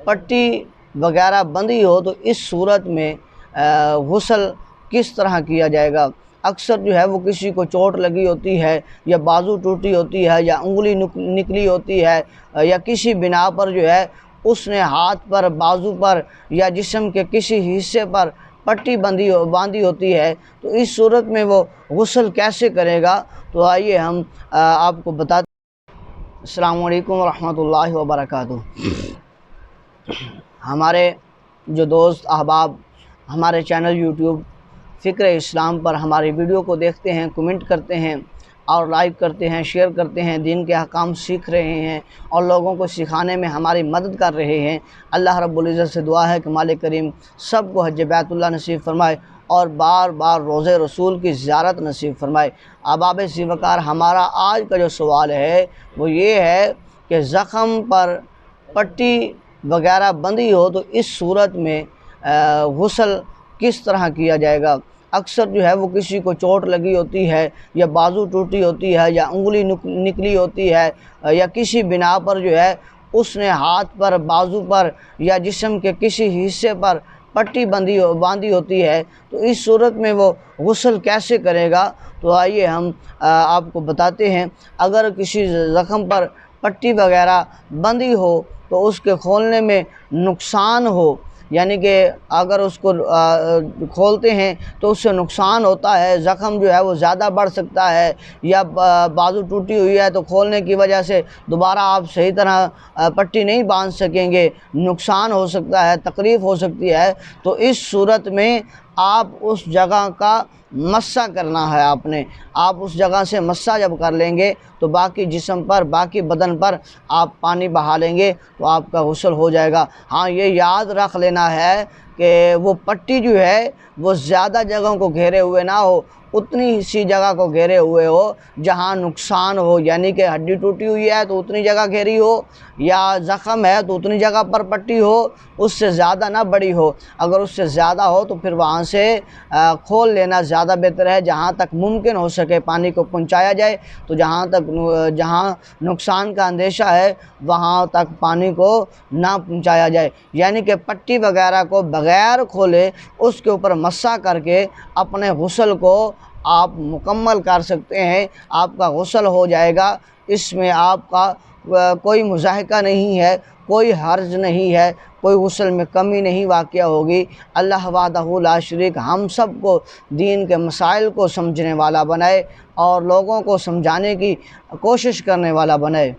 پٹی وغیرہ بندھی ہو تو اس صورت میں غسل کس طرح کیا جائے گا؟ اکثر جو ہے وہ کسی کو چوٹ لگی ہوتی ہے یا بازو ٹوٹی ہوتی ہے یا انگلی نکلی ہوتی ہے یا کسی بنا پر جو ہے اس نے ہاتھ پر، بازو پر یا جسم کے کسی حصے پر پٹی باندھی ہوتی ہے، تو اس صورت میں وہ غسل کیسے کرے گا؟ تو آئیے ہم آپ کو بتاتے ہیں۔ السلام علیکم ورحمۃ اللہ وبرکاتہ۔ ہمارے جو دوست احباب ہمارے چینل یوٹیوب فکر اسلام پر ہماری ویڈیو کو دیکھتے ہیں، کمنٹ کرتے ہیں اور لائک کرتے ہیں، شیئر کرتے ہیں، دین کے احکام سیکھ رہے ہیں اور لوگوں کو سکھانے میں ہماری مدد کر رہے ہیں، اللہ رب العزت سے دعا ہے کہ مالک کریم سب کو حج بیت اللہ نصیب فرمائے اور بار بار روضہ رسول کی زیارت نصیب فرمائے۔ احباب ذی وقار، ہمارا آج کا جو سوال ہے وہ یہ ہے کہ زخم پر پٹی وغیرہ بندھی ہو تو اس صورت میں غسل کس طرح کیا جائے گا؟ اکثر جو ہے وہ کسی کو چوٹ لگی ہوتی ہے یا بازو ٹوٹی ہوتی ہے یا انگلی نکلی ہوتی ہے یا کسی بنا پر جو ہے اس نے ہاتھ پر، بازو پر یا جسم کے کسی حصے پر پٹی باندھی ہوتی ہے، تو اس صورت میں وہ غسل کیسے کرے گا؟ تو آئیے ہم آپ کو بتاتے ہیں۔ اگر کسی زخم پر پٹی وغیرہ بندھی ہو تو اس کے کھولنے میں نقصان ہو، یعنی کہ اگر اس کو کھولتے ہیں تو اس سے نقصان ہوتا ہے، زخم جو ہے وہ زیادہ بڑھ سکتا ہے، یا بازو ٹوٹی ہوئی ہے تو کھولنے کی وجہ سے دوبارہ آپ صحیح طرح پٹی نہیں باندھ سکیں گے، نقصان ہو سکتا ہے، تکلیف ہو سکتی ہے، تو اس صورت میں آپ اس جگہ کا مسح کرنا ہے۔ آپ اس جگہ سے مسح جب کر لیں گے تو باقی جسم پر، باقی بدن پر آپ پانی بہا لیں گے تو آپ کا غسل ہو جائے گا۔ ہاں، یہ یاد رکھ لینا ہے کہ وہ پٹی جو ہے وہ زیادہ جگہوں کو گھیرے ہوئے نہ ہو، اتنی سی جگہ کو گھیرے ہوئے ہو جہاں نقصان ہو، یعنی کہ ہڈی ٹوٹی ہوئی ہے تو اتنی جگہ گھیری ہو، یا زخم ہے تو اتنی جگہ پر پٹی ہو، اس سے زیادہ نہ بڑی ہو۔ اگر اس سے زیادہ ہو تو پھر وہاں سے کھول لینا زیادہ بہتر ہے، جہاں تک ممکن ہو سکے پانی کو پہنچایا جائے، تو جہاں نقصان کا اندیشہ ہے وہاں تک پانی کو نہ پہنچایا جائے، یعنی کہ پٹی وغیرہ کو بغیر کھولے اس کے اوپر مسح کر کے اپنے غسل کو آپ مکمل کر سکتے ہیں، آپ کا غسل ہو جائے گا۔ اس میں آپ کا کوئی مضاحکہ نہیں ہے، کوئی حرج نہیں ہے، کوئی غسل میں کمی نہیں واقع ہوگی۔ اللہ وحدہ لا شریک ہم سب کو دین کے مسائل کو سمجھنے والا بنائے اور لوگوں کو سمجھانے کی کوشش کرنے والا بنائے۔